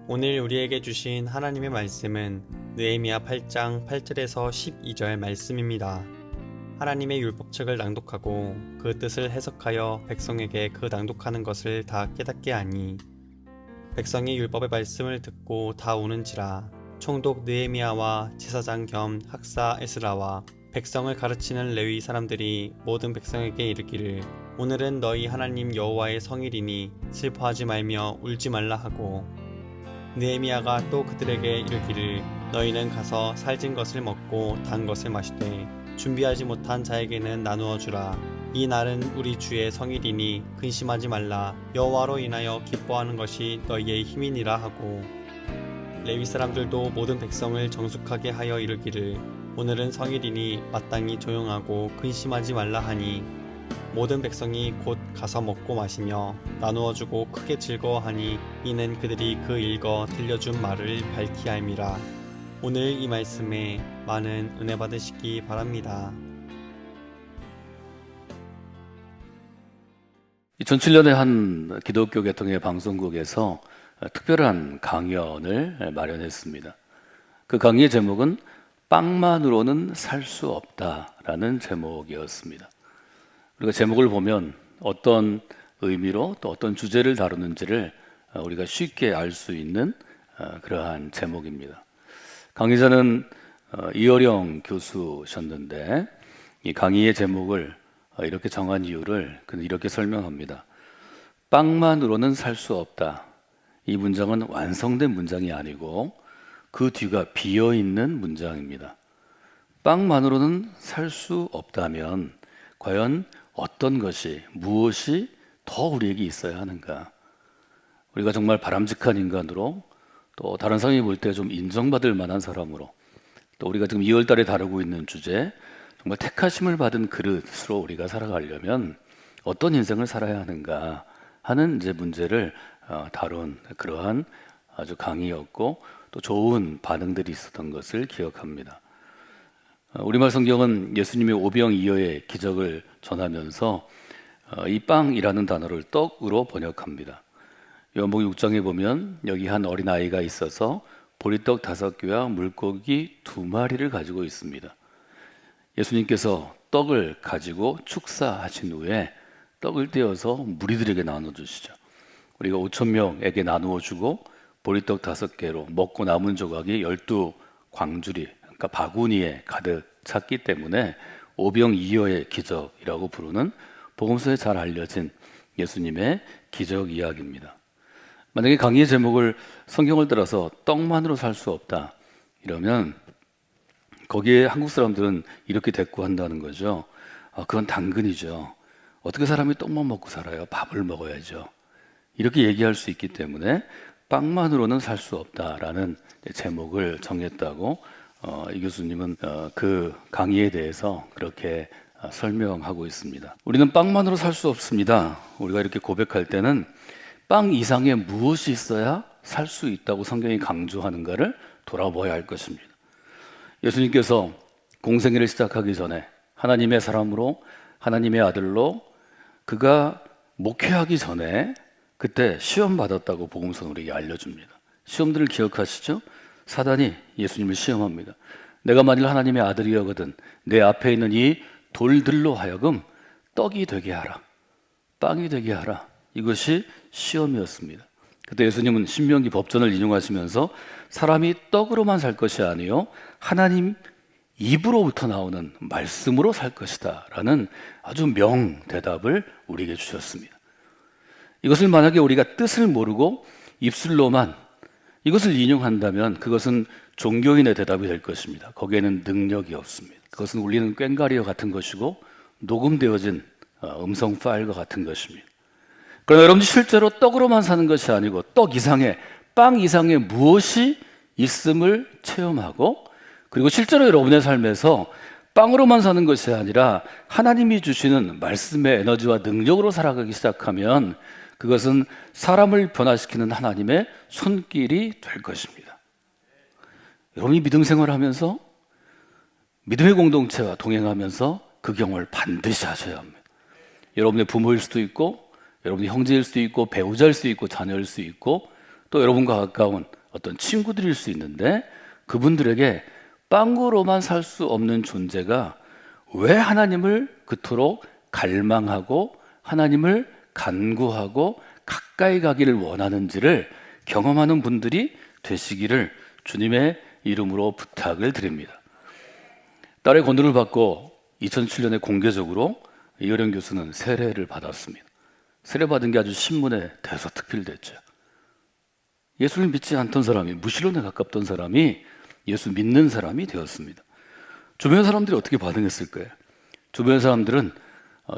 오늘 우리에게 주신 하나님의 말씀은 느헤미야 8장 8절에서 12절 말씀입니다. 하나님의 율법책을 낭독하고 그 뜻을 해석하여 백성에게 그 낭독하는 것을 다 깨닫게 하니 백성이 율법의 말씀을 듣고 다 우는지라. 총독 느헤미야와 제사장 겸 학사 에스라와 백성을 가르치는 레위 사람들이 모든 백성에게 이르기를 오늘은 너희 하나님 여호와의 성일이니 슬퍼하지 말며 울지 말라 하고, 느헤미야가 또 그들에게 이르기를 너희는 가서 살진 것을 먹고 단 것을 마시되 준비하지 못한 자에게는 나누어 주라. 이 날은 우리 주의 성일이니 근심하지 말라. 여호와로 인하여 기뻐하는 것이 너희의 힘이니라 하고, 레위 사람들도 모든 백성을 정숙하게 하여 이르기를 오늘은 성일이니 마땅히 조용하고 근심하지 말라 하니, 모든 백성이 곧 가서 먹고 마시며 나누어주고 크게 즐거워하니 이는 그들이 그 읽어 들려준 말을 밝히 알미라. 오늘 이 말씀에 많은 은혜 받으시기 바랍니다. 2007년에 한 기독교 계통의 방송국에서 특별한 강연을 마련했습니다. 그 강의의 제목은 빵만으로는 살 수 없다라는 제목이었습니다. 우리가 제목을 보면 어떤 의미로 또 어떤 주제를 다루는지를 우리가 쉽게 알 수 있는 그러한 제목입니다. 강의자는 이어령 교수셨는데 이 강의의 제목을 이렇게 정한 이유를 그는 이렇게 설명합니다. 빵만으로는 살 수 없다. 이 문장은 완성된 문장이 아니고 그 뒤가 비어있는 문장입니다. 빵만으로는 살 수 없다면 과연 어떤 것이, 무엇이 더 우리에게 있어야 하는가? 우리가 정말 바람직한 인간으로, 또 다른 사람이 볼 때 좀 인정받을 만한 사람으로, 또 우리가 지금 2월달에 다루고 있는 주제, 정말 택하심을 받은 그릇으로 우리가 살아가려면 어떤 인생을 살아야 하는가 하는 이제 문제를 다룬 그러한 아주 강의였고, 또 좋은 반응들이 있었던 것을 기억합니다. 우리말 성경은 예수님의 오병이어의 기적을 전하면서 이 빵이라는 단어를 떡으로 번역합니다. 요한복음 6장에 보면 여기 한 어린아이가 있어서 보리떡 5개와 물고기 2마리를 가지고 있습니다. 예수님께서 떡을 가지고 축사하신 후에 떡을 떼어서 무리들에게 나눠주시죠. 우리가 5,000명에게 나누어주고 보리떡 5개로 먹고 남은 조각이 12광주리, 그러니까 바구니에 가득 찼기 때문에 오병이어의 기적이라고 부르는 복음서에 잘 알려진 예수님의 기적 이야기입니다. 만약에 강의의 제목을 성경을 따라서 떡만으로 살 수 없다 이러면 거기에 한국 사람들은 이렇게 대꾸한다는 거죠. 그건 당근이죠. 어떻게 사람이 떡만 먹고 살아요? 밥을 먹어야죠. 이렇게 얘기할 수 있기 때문에 빵만으로는 살 수 없다라는 제목을 정했다고 이 교수님은 그 강의에 대해서 그렇게 설명하고 있습니다. 우리는 빵만으로 살 수 없습니다. 우리가 이렇게 고백할 때는 빵 이상의 무엇이 있어야 살 수 있다고 성경이 강조하는가를 돌아보아야 할 것입니다. 예수님께서 공생애를 시작하기 전에 하나님의 사람으로, 하나님의 아들로 그가 목회하기 전에 그때 시험 받았다고 복음서는 우리에게 알려줍니다. 시험들을 기억하시죠? 사단이 예수님을 시험합니다. 내가 만일 하나님의 아들이여거든 내 앞에 있는 이 돌들로 하여금 떡이 되게 하라, 빵이 되게 하라. 이것이 시험이었습니다. 그때 예수님은 신명기 법전을 인용하시면서 사람이 떡으로만 살 것이 아니요 하나님 입으로부터 나오는 말씀으로 살 것이다 라는 아주 명대답을 우리에게 주셨습니다. 이것을 만약에 우리가 뜻을 모르고 입술로만 이것을 인용한다면 그것은 종교인의 대답이 될 것입니다. 거기에는 능력이 없습니다. 그것은 울리는 꽹과리와 같은 것이고 녹음되어진 음성 파일과 같은 것입니다. 그러나 여러분들 실제로 떡으로만 사는 것이 아니고 떡 이상의, 빵 이상의 무엇이 있음을 체험하고, 그리고 실제로 여러분의 삶에서 빵으로만 사는 것이 아니라 하나님이 주시는 말씀의 에너지와 능력으로 살아가기 시작하면 그것은 사람을 변화시키는 하나님의 손길이 될 것입니다. 여러분이 믿음 생활을 하면서 믿음의 공동체와 동행하면서 그 경험을 반드시 하셔야 합니다. 여러분의 부모일 수도 있고, 여러분의 형제일 수도 있고, 배우자일 수도 있고, 자녀일 수도 있고, 또 여러분과 가까운 어떤 친구들일 수 있는데, 그분들에게 빵으로만 살 수 없는 존재가 왜 하나님을 그토록 갈망하고 하나님을 간구하고 가까이 가기를 원하는지를 경험하는 분들이 되시기를 주님의 이름으로 부탁을 드립니다. 딸의 권유를 받고 2007년에 공개적으로 이효령 교수는 세례를 받았습니다. 세례받은 게 아주 신문에 대서특필됐죠. 예수를 믿지 않던 사람이, 무신론에 가깝던 사람이 예수 믿는 사람이 되었습니다. 주변 사람들이 어떻게 반응했을 거예요? 주변 사람들은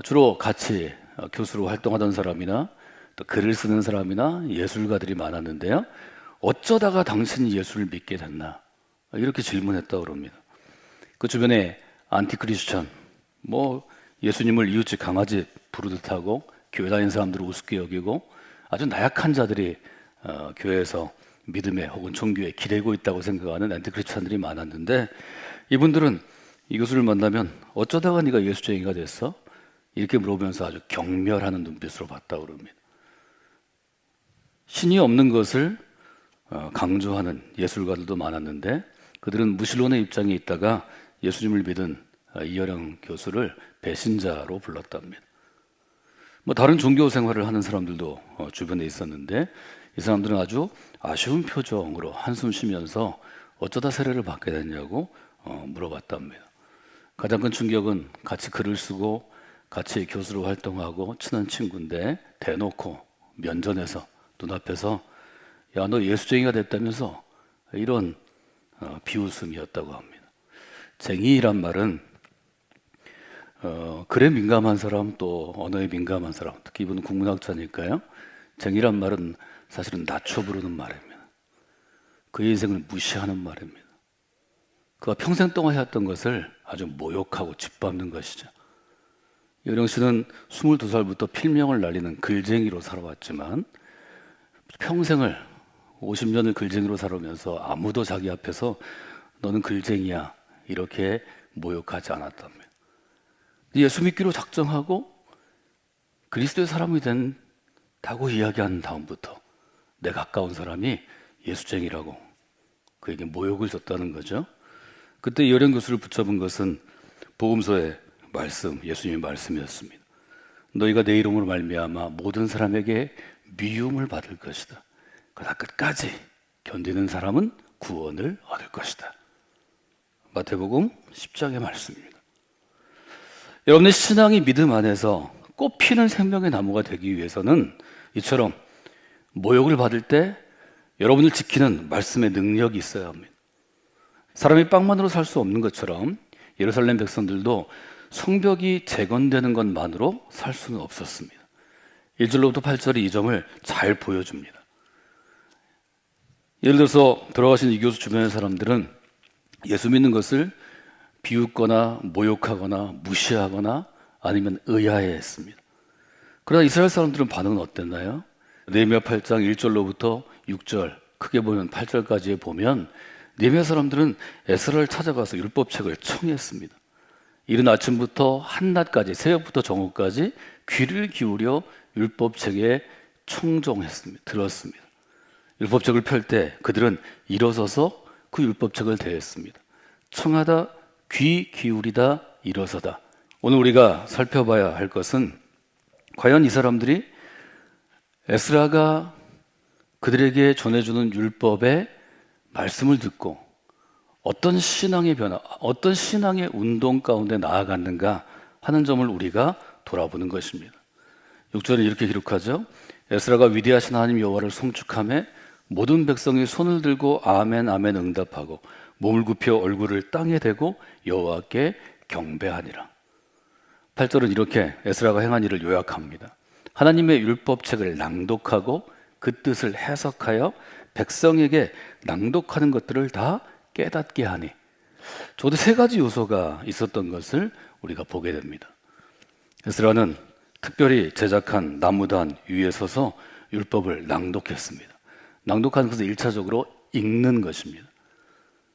주로 같이 교수로 활동하던 사람이나 또 글을 쓰는 사람이나 예술가들이 많았는데요. 어쩌다가 당신이 예수를 믿게 됐나? 이렇게 질문했다고 그럽니다. 그 주변에 안티크리스천, 예수님을 이웃집 강아지 부르듯 하고 교회 다니는 사람들을 우습게 여기고 아주 나약한 자들이 교회에서 믿음에 혹은 종교에 기대고 있다고 생각하는 안티크리스천들이 많았는데, 이분들은 이 교수를 만나면 어쩌다가 네가 예수쟁이가 됐어? 이렇게 물어보면서 아주 경멸하는 눈빛으로 봤다고 그럽니다. 신이 없는 것을 강조하는 예술가들도 많았는데, 그들은 무신론의 입장에 있다가 예수님을 믿은 이효령 교수를 배신자로 불렀답니다. 다른 종교 생활을 하는 사람들도 주변에 있었는데, 이 사람들은 아주 아쉬운 표정으로 한숨 쉬면서 어쩌다 세례를 받게 됐냐고 물어봤답니다. 가장 큰 충격은 같이 글을 쓰고 같이 교수로 활동하고 친한 친구인데 대놓고 면전에서 눈앞에서 야, 너 예수쟁이가 됐다면서 이런 비웃음이었다고 합니다. 쟁이란 말은 글에 민감한 사람 또 언어에 민감한 사람, 특히 이분은 국문학자니까요. 쟁이란 말은 사실은 낮춰 부르는 말입니다. 그의 인생을 무시하는 말입니다. 그가 평생 동안 해왔던 것을 아주 모욕하고 짓밟는 것이죠. 이효령 씨는 22살부터 필명을 날리는 글쟁이로 살아왔지만 평생을 50년을 글쟁이로 살아오면서 아무도 자기 앞에서 너는 글쟁이야 이렇게 모욕하지 않았답니다. 예수 믿기로 작정하고 그리스도의 사람이 된다고 이야기한 다음부터 내 가까운 사람이 예수쟁이라고 그에게 모욕을 줬다는 거죠. 그때 이효령 교수를 붙잡은 것은 복음서의 말씀, 예수님의 말씀이었습니다. 너희가 내 이름으로 말미암아 모든 사람에게 미움을 받을 것이다. 그러나 끝까지 견디는 사람은 구원을 얻을 것이다. 마태복음 10장의 말씀입니다. 여러분의 신앙이 믿음 안에서 꽃피는 생명의 나무가 되기 위해서는 이처럼 모욕을 받을 때 여러분을 지키는 말씀의 능력이 있어야 합니다. 사람이 빵만으로 살 수 없는 것처럼 예루살렘 백성들도 성벽이 재건되는 것만으로 살 수는 없었습니다. 1절로부터 8절이 이 점을 잘 보여줍니다. 예를 들어서 돌아가신 이 교수 주변의 사람들은 예수 믿는 것을 비웃거나 모욕하거나 무시하거나 아니면 의아해했습니다. 그러나 이스라엘 사람들은 반응은 어땠나요? 느헤미야 8장 1절로부터 6절, 크게 보면 8절까지에 보면 느헤미야 사람들은 에스라를 찾아가서 율법책을 청했습니다. 이른 아침부터 한낮까지, 새벽부터 정오까지 귀를 기울여 율법책에 청종했습니다. 들었습니다. 율법책을 펼 때 그들은 일어서서 그 율법책을 대했습니다. 청하다, 귀 기울이다, 일어서다. 오늘 우리가 살펴봐야 할 것은 과연 이 사람들이 에스라가 그들에게 전해주는 율법의 말씀을 듣고 어떤 신앙의 변화, 어떤 신앙의 운동 가운데 나아갔는가 하는 점을 우리가 돌아보는 것입니다. 6절은 이렇게 기록하죠. 에스라가 위대하신 하나님 여호와를 송축하며 모든 백성이 손을 들고 아멘 아멘 응답하고 몸을 굽혀 얼굴을 땅에 대고 여호와께 경배하니라. 8절은 이렇게 에스라가 행한 일을 요약합니다. 하나님의 율법책을 낭독하고 그 뜻을 해석하여 백성에게 낭독하는 것들을 다 깨닫게 하니. 적어도 세 가지 요소가 있었던 것을 우리가 보게 됩니다. 에스라는 특별히 제작한 나무단 위에 서서 율법을 낭독했습니다. 낭독하는 것은 1차적으로 읽는 것입니다.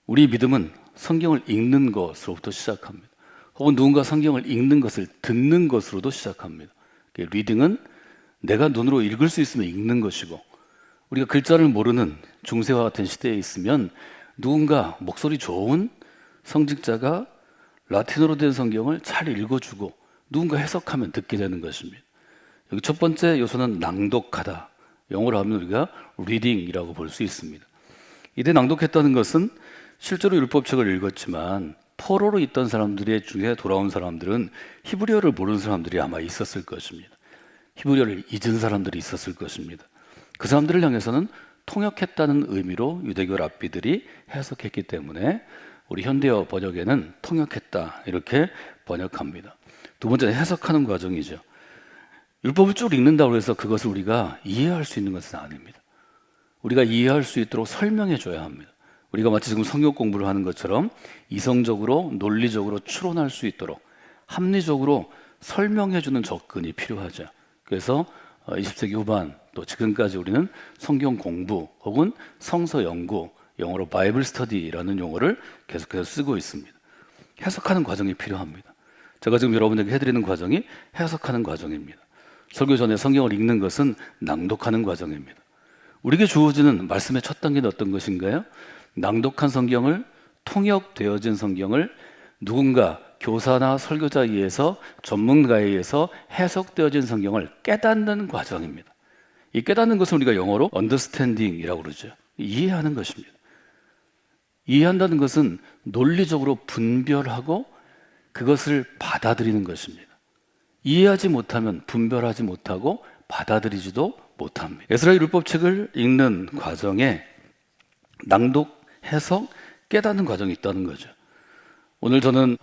우리 믿음은 성경을 읽는 것으로부터 시작합니다. 혹은 누군가 성경을 읽는 것을 듣는 것으로도 시작합니다. 리딩은 내가 눈으로 읽을 수 있으면 읽는 것이고, 우리가 글자를 모르는 중세와 같은 시대에 있으면 누군가 목소리 좋은 성직자가 라틴어로 된 성경을 잘 읽어주고 누군가 해석하면 듣게 되는 것입니다. 여기 첫 번째 요소는 낭독하다. 영어로 하면 우리가 reading이라고 볼 수 있습니다. 이때 낭독했다는 것은 실제로 율법책을 읽었지만 포로로 있던 사람들 중에 돌아온 사람들은 히브리어를 모르는 사람들이 아마 있었을 것입니다. 히브리어를 잊은 사람들이 있었을 것입니다. 그 사람들을 향해서는 통역했다는 의미로 유대교 랍비들이 해석했기 때문에 우리 현대어 번역에는 통역했다 이렇게 번역합니다. 두 번째는 해석하는 과정이죠. 율법을 쭉 읽는다고 해서 그것을 우리가 이해할 수 있는 것은 아닙니다. 우리가 이해할 수 있도록 설명해 줘야 합니다. 우리가 마치 지금 성경 공부를 하는 것처럼 이성적으로 논리적으로 추론할 수 있도록 합리적으로 설명해 주는 접근이 필요하죠. 그래서 20세기 후반 또 지금까지 우리는 성경 공부 혹은 성서 연구, 영어로 바이블 스터디라는 용어를 계속해서 쓰고 있습니다. 해석하는 과정이 필요합니다. 제가 지금 여러분에게 해드리는 과정이 해석하는 과정입니다. 설교 전에 성경을 읽는 것은 낭독하는 과정입니다. 우리에게 주어지는 말씀의 첫 단계는 어떤 것인가요? 낭독한 성경을, 통역되어진 성경을 누군가 교사나 설교자에 의해서, 전문가에 의해서 해석되어진 성경을 깨닫는 과정입니다. 이 깨닫는 것을 우리가 영어로 understanding이라고 그러죠. 이해하는 것입니다. 이해한다는 것은 논리적으로 분별하고 그것을 받아들이는 것입니다. 이해하지 못하면 분별하지 못하고 받아들이지도 못합니다. 에스라 율법책을 읽는 과정에 낭독, 해석, 깨닫는 과정이 있다는 거죠. 오늘 저는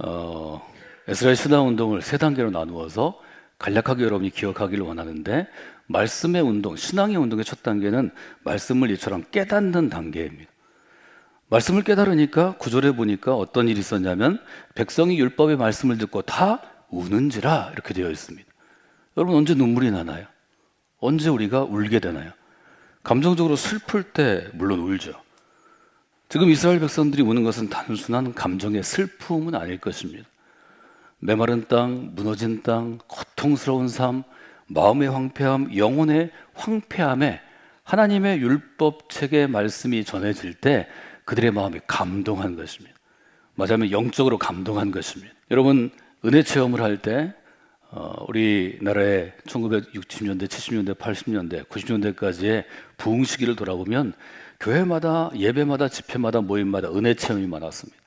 에스라의 신앙운동을 세 단계로 나누어서 간략하게 여러분이 기억하기를 원하는데, 말씀의 운동, 신앙의 운동의 첫 단계는 말씀을 이처럼 깨닫는 단계입니다. 말씀을 깨달으니까 9절에 보니까 어떤 일이 있었냐면 백성이 율법의 말씀을 듣고 다 우는지라 이렇게 되어 있습니다. 여러분, 언제 눈물이 나나요? 언제 우리가 울게 되나요? 감정적으로 슬플 때 물론 울죠. 지금 이스라엘 백성들이 우는 것은 단순한 감정의 슬픔은 아닐 것입니다. 메마른 땅, 무너진 땅, 고통스러운 삶, 마음의 황폐함, 영혼의 황폐함에 하나님의 율법책의 말씀이 전해질 때 그들의 마음이 감동한 것입니다. 맞아면 영적으로 감동한 것입니다. 여러분, 은혜 체험을 할 때 우리나라의 1960년대, 70년대, 80년대, 90년대까지의 부흥 시기를 돌아보면 교회마다, 예배마다, 집회마다, 모임마다 은혜 체험이 많았습니다.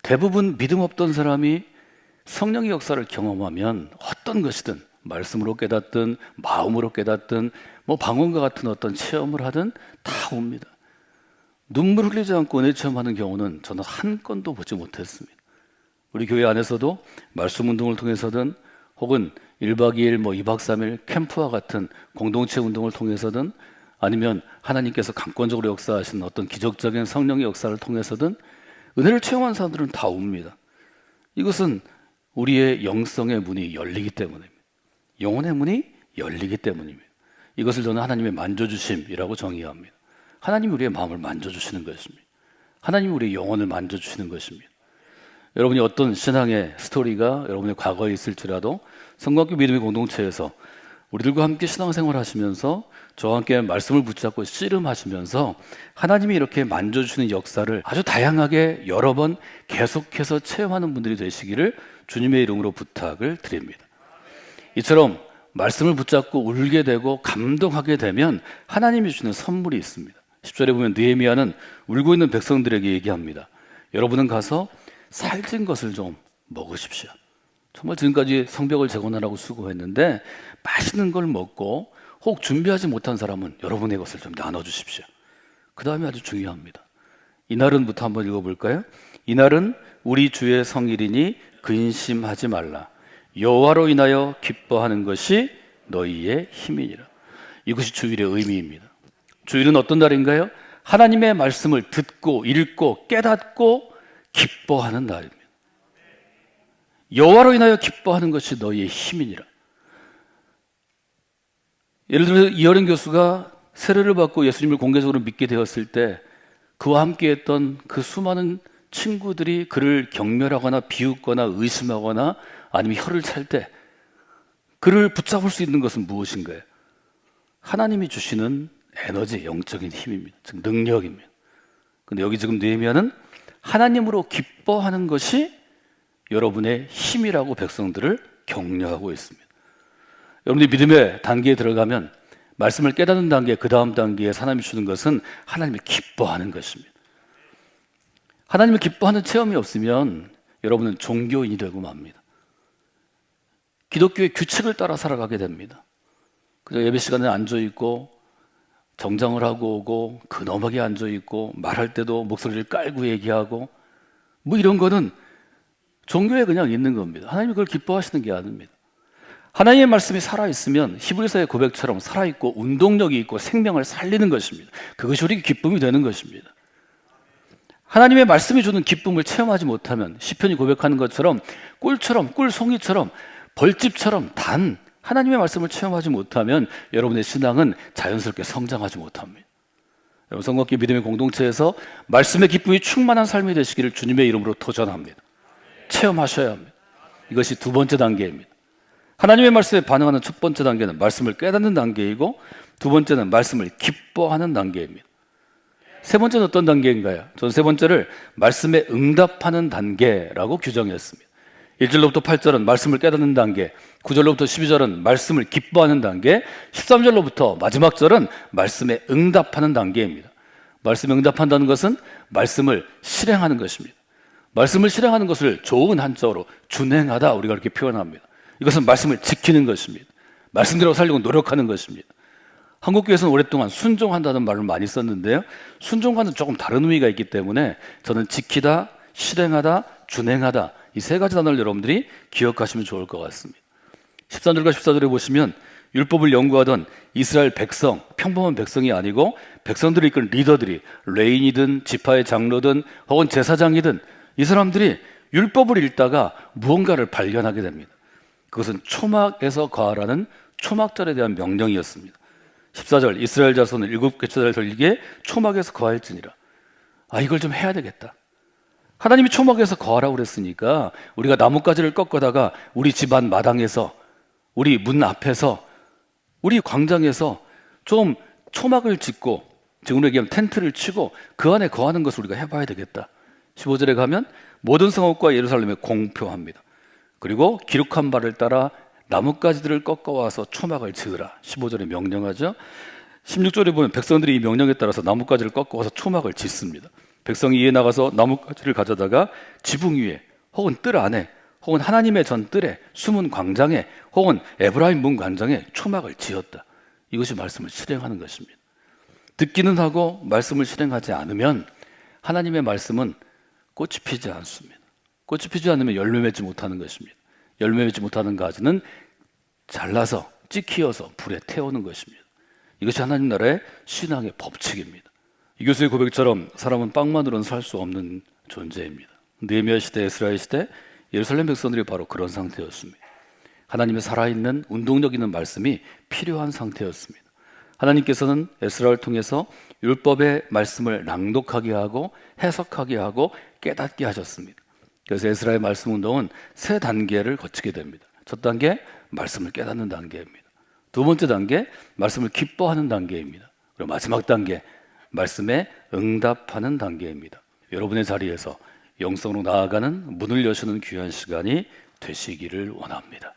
대부분 믿음 없던 사람이 성령의 역사를 경험하면 어떤 것이든 말씀으로 깨닫든 마음으로 깨닫든 방언과 같은 어떤 체험을 하든 다 옵니다. 눈물 흘리지 않고 은혜 체험하는 경우는 저는 한 건도 보지 못했습니다. 우리 교회 안에서도 말씀 운동을 통해서든 혹은 1박 2일, 2박 3일 캠프와 같은 공동체 운동을 통해서든 아니면 하나님께서 강권적으로 역사하시는 어떤 기적적인 성령의 역사를 통해서든 은혜를 체험한 사람들은 다 옵니다. 이것은 우리의 영성의 문이 열리기 때문입니다. 영혼의 문이 열리기 때문입니다. 이것을 저는 하나님의 만져주심이라고 정의합니다. 하나님이 우리의 마음을 만져주시는 것입니다. 하나님이 우리의 영혼을 만져주시는 것입니다. 여러분이 어떤 신앙의 스토리가 여러분의 과거에 있을지라도 성곽교 믿음의 공동체에서 우리들과 함께 신앙생활 하시면서 저와 함께 말씀을 붙잡고 씨름하시면서 하나님이 이렇게 만져주시는 역사를 아주 다양하게 여러 번 계속해서 체험하는 분들이 되시기를 주님의 이름으로 부탁을 드립니다. 이처럼 말씀을 붙잡고 울게 되고 감동하게 되면 하나님이 주시는 선물이 있습니다. 10절에 보면 느헤미야는 울고 있는 백성들에게 얘기합니다. 여러분은 가서 살찐 것을 좀 먹으십시오. 정말 지금까지 성벽을 재건하라고 수고했는데 맛있는 걸 먹고 혹 준비하지 못한 사람은 여러분의 것을 좀 나눠주십시오. 그 다음에 아주 중요합니다. 이날은부터 한번 읽어볼까요? 이날은 우리 주의 성일이니 근심하지 말라. 여호와로 인하여 기뻐하는 것이 너희의 힘이니라. 이것이 주일의 의미입니다. 주일은 어떤 날인가요? 하나님의 말씀을 듣고 읽고 깨닫고 기뻐하는 날입니다. 여호와로 인하여 기뻐하는 것이 너희의 힘이니라. 예를 들어 이어린 교수가 세례를 받고 예수님을 공개적으로 믿게 되었을 때 그와 함께했던 그 수많은 친구들이 그를 경멸하거나 비웃거나 의심하거나 아니면 혀를 찰 때 그를 붙잡을 수 있는 것은 무엇인가요? 하나님이 주시는 에너지, 영적인 힘입니다. 즉 능력입니다. 근데 여기 지금 느헤미야는 하나님으로 기뻐하는 것이 여러분의 힘이라고 백성들을 격려하고 있습니다. 여러분이 믿음의 단계에 들어가면 말씀을 깨닫는 단계, 그 다음 단계에 하나님이 주는 것은 하나님을 기뻐하는 것입니다. 하나님을 기뻐하는 체험이 없으면 여러분은 종교인이 되고 맙니다. 기독교의 규칙을 따라 살아가게 됩니다. 그저 예배 시간에 앉아있고 정장을 하고 오고 근엄하게 앉아있고 말할 때도 목소리를 깔고 얘기하고 뭐 이런 거는 종교에 그냥 있는 겁니다. 하나님이 그걸 기뻐하시는 게 아닙니다. 하나님의 말씀이 살아있으면 히브리서의 고백처럼 살아있고 운동력이 있고 생명을 살리는 것입니다. 그것이 우리 기쁨이 되는 것입니다. 하나님의 말씀이 주는 기쁨을 체험하지 못하면 시편이 고백하는 것처럼 꿀처럼 꿀송이처럼 벌집처럼 단 하나님의 말씀을 체험하지 못하면 여러분의 신앙은 자연스럽게 성장하지 못합니다. 여러분 성곽기 믿음의 공동체에서 말씀의 기쁨이 충만한 삶이 되시기를 주님의 이름으로 도전합니다. 체험하셔야 합니다. 이것이 두 번째 단계입니다. 하나님의 말씀에 반응하는 첫 번째 단계는 말씀을 깨닫는 단계이고 두 번째는 말씀을 기뻐하는 단계입니다. 세 번째는 어떤 단계인가요? 저는 세 번째를 말씀에 응답하는 단계라고 규정했습니다. 1절로부터 8절은 말씀을 깨닫는 단계, 9절로부터 12절은 말씀을 기뻐하는 단계, 13절로부터 마지막 절은 말씀에 응답하는 단계입니다. 말씀에 응답한다는 것은 말씀을 실행하는 것입니다. 말씀을 실행하는 것을 좋은 한자어로 준행하다 우리가 그렇게 표현합니다. 이것은 말씀을 지키는 것입니다. 말씀대로 살려고 노력하는 것입니다. 한국교회에서는 오랫동안 순종한다는 말을 많이 썼는데요, 순종과는 조금 다른 의미가 있기 때문에 저는 지키다, 실행하다, 준행하다 이 세 가지 단어를 여러분들이 기억하시면 좋을 것 같습니다. 13절과 14절에 보시면 율법을 연구하던 이스라엘 백성, 평범한 백성이 아니고 백성들을 이끄는 리더들이 레인이든 지파의 장로든 혹은 제사장이든 이 사람들이 율법을 읽다가 무언가를 발견하게 됩니다. 그것은 초막에서 거하라는 초막절에 대한 명령이었습니다. 14절 이스라엘 자손을 7개 초대를 돌리게 초막에서 거할지니라. 이걸 좀 해야 되겠다. 하나님이 초막에서 거하라고 그랬으니까 우리가 나뭇가지를 꺾어다가 우리 집안 마당에서 우리 문 앞에서 우리 광장에서 좀 초막을 짓고 지금으로 얘기하면 텐트를 치고 그 안에 거하는 것을 우리가 해봐야 되겠다. 15절에 가면 모든 성읍과 예루살렘에 공표합니다. 그리고 기록한 바를 따라 나뭇가지들을 꺾어와서 초막을 지으라. 15절에 명령하죠. 16절에 보면 백성들이 이 명령에 따라서 나뭇가지를 꺾어와서 초막을 짓습니다. 백성이 이에 나가서 나뭇가지를 가져다가 지붕 위에 혹은 뜰 안에 혹은 하나님의 전 뜰에 숨은 광장에 혹은 에브라임 문 광장에 초막을 지었다. 이것이 말씀을 실행하는 것입니다. 듣기는 하고 말씀을 실행하지 않으면 하나님의 말씀은 꽃이 피지 않습니다. 꽃이 피지 않으면 열매 맺지 못하는 것입니다. 열매 맺지 못하는 가지는 잘라서 찍히어서 불에 태우는 것입니다. 이것이 하나님 나라의 신앙의 법칙입니다. 이 교수의 고백처럼 사람은 빵만으로는 살 수 없는 존재입니다. 느헤미야 시대, 에스라엘 시대 예루살렘 백성들이 바로 그런 상태였습니다. 하나님의 살아있는 운동력 있는 말씀이 필요한 상태였습니다. 하나님께서는 에스라를 통해서 율법의 말씀을 낭독하게 하고 해석하게 하고 깨닫게 하셨습니다. 그래서 에스라의 말씀 운동은 세 단계를 거치게 됩니다. 첫 단계, 말씀을 깨닫는 단계입니다. 두 번째 단계, 말씀을 기뻐하는 단계입니다. 그리고 마지막 단계, 말씀에 응답하는 단계입니다. 여러분의 자리에서 영성으로 나아가는 문을 여시는 귀한 시간이 되시기를 원합니다.